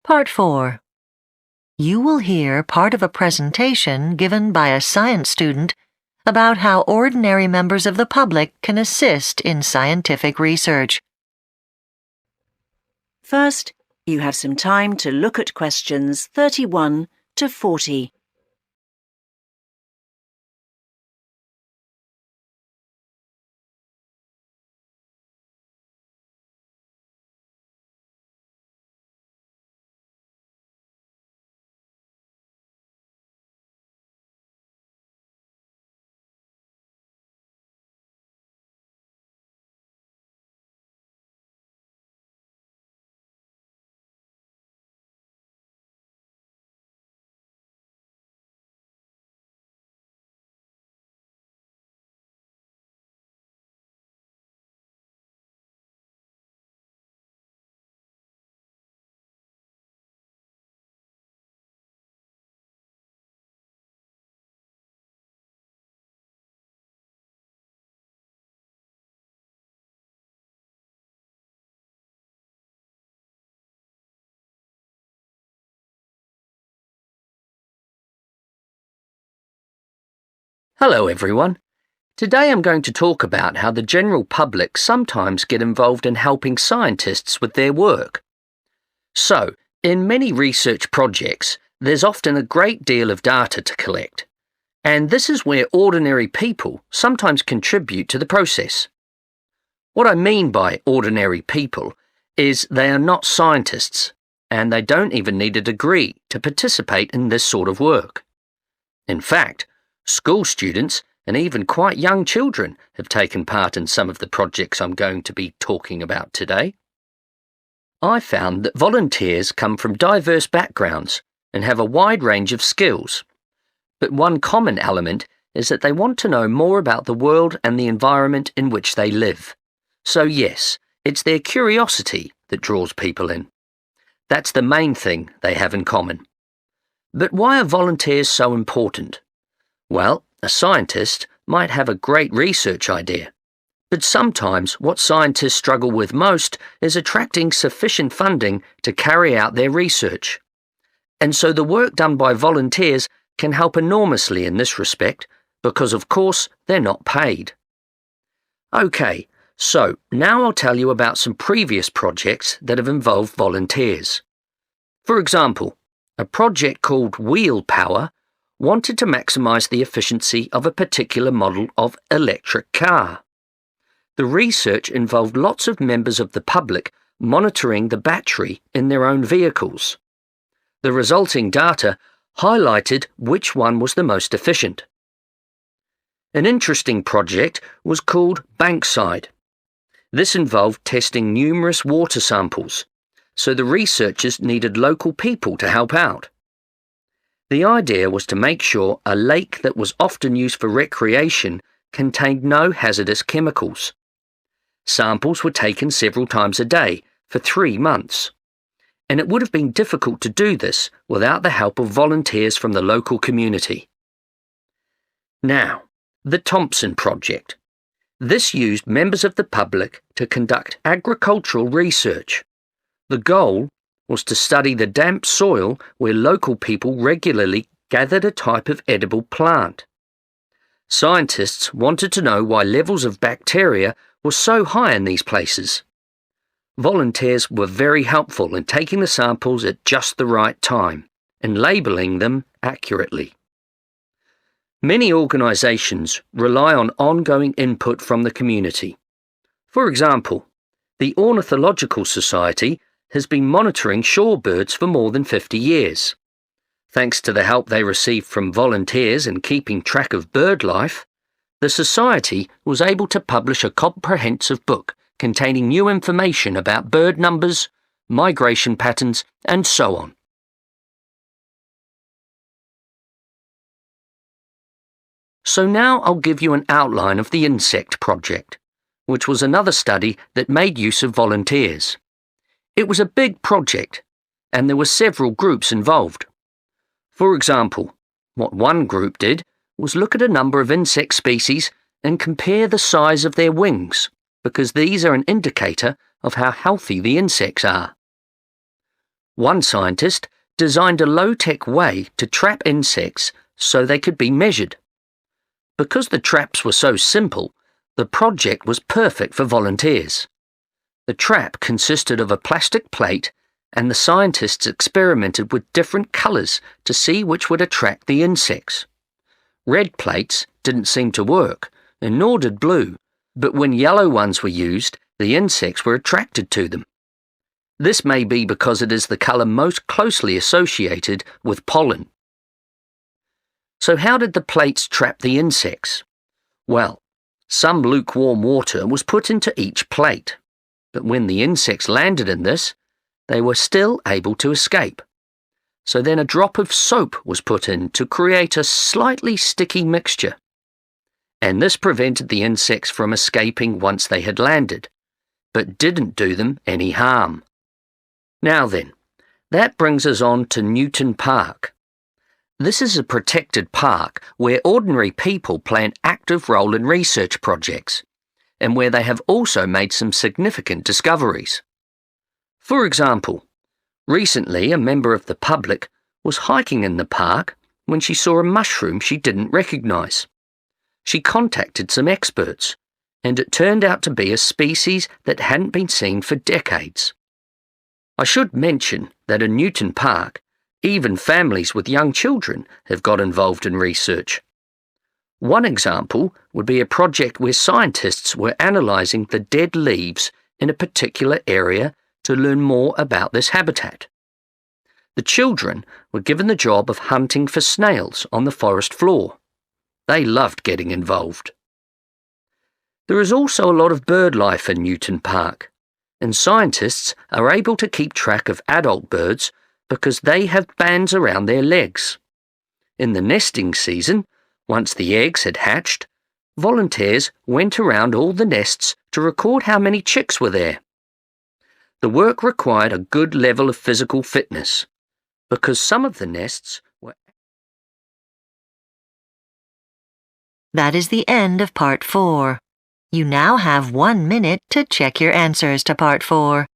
Part 4. You will hear part of a presentation given by a science student about how ordinary members of the public can assist in scientific research. First, you have some time to look at questions 31 to 40. Hello everyone. Today I'm going to talk about how the general public sometimes get involved in helping scientists with their work. So, in many research projects, there's often a great deal of data to collect, and this is where ordinary people sometimes contribute to the process. What I mean by ordinary people is they are not scientists, and they don't even need a degree to participate in this sort of work. In fact, school students and even quite young children have taken part in some of the projects I'm going to be talking about today. I found that volunteers come from diverse backgrounds and have a wide range of skills. But one common element is that they want to know more about the world and the environment in which they live. So yes, it's their curiosity that draws people in. That's the main thing they have in common. But why are volunteers so important? Well, a scientist might have a great research idea, but sometimes what scientists struggle with most is attracting sufficient funding to carry out their research. And so the work done by volunteers can help enormously in this respect because, of course, they're not paid. Okay, so now I'll tell you about some previous projects that have involved volunteers. For example, a project called Wheel Power wanted to maximise the efficiency of a particular model of electric car. The research involved lots of members of the public monitoring the battery in their own vehicles. The resulting data highlighted which one was the most efficient. An interesting project was called Bankside. This involved testing numerous water samples, so the researchers needed local people to help out. The idea was to make sure a lake that was often used for recreation contained no hazardous chemicals. Samples were taken several times a day for 3 months, and it would have been difficult to do this without the help of volunteers from the local community. Now, the Thompson Project. This used members of the public to conduct agricultural research. The goal was to study the damp soil where local people regularly gathered a type of edible plant. Scientists wanted to know why levels of bacteria were so high in these places. Volunteers were very helpful in taking the samples at just the right time and labelling them accurately. Many organisations rely on ongoing input from the community. For example, the Ornithological Society has been monitoring shorebirds for more than 50 years. Thanks to the help they received from volunteers in keeping track of bird life, the Society was able to publish a comprehensive book containing new information about bird numbers, migration patterns, and so on. So now I'll give you an outline of the Insect Project, which was another study that made use of volunteers. It was a big project, and there were several groups involved. For example, what one group did was look at a number of insect species and compare the size of their wings, because these are an indicator of how healthy the insects are. One scientist designed a low-tech way to trap insects so they could be measured. Because the traps were so simple, the project was perfect for volunteers. The trap consisted of a plastic plate, and the scientists experimented with different colours to see which would attract the insects. Red plates didn't seem to work, and nor did blue, but when yellow ones were used, the insects were attracted to them. This may be because it is the colour most closely associated with pollen. So how did the plates trap the insects? Well, some lukewarm water was put into each plate, but when the insects landed in this, they were still able to escape. So then a drop of soap was put in to create a slightly sticky mixture. And this prevented the insects from escaping once they had landed, but didn't do them any harm. Now then, that brings us on to Newton Park. This is a protected park where ordinary people play an active role in research projects, and where they have also made some significant discoveries. For example, recently a member of the public was hiking in the park when she saw a mushroom she didn't recognise. She contacted some experts, and it turned out to be a species that hadn't been seen for decades. I should mention that in Newton Park, even families with young children have got involved in research. One example would be a project where scientists were analysing the dead leaves in a particular area to learn more about this habitat. The children were given the job of hunting for snails on the forest floor. They loved getting involved. There is also a lot of bird life in Newton Park, and scientists are able to keep track of adult birds because they have bands around their legs. In the nesting season, once the eggs had hatched, volunteers went around all the nests to record how many chicks were there. The work required a good level of physical fitness, because some of the nests were... That is the end of Part 4. You now have 1 minute to check your answers to Part 4.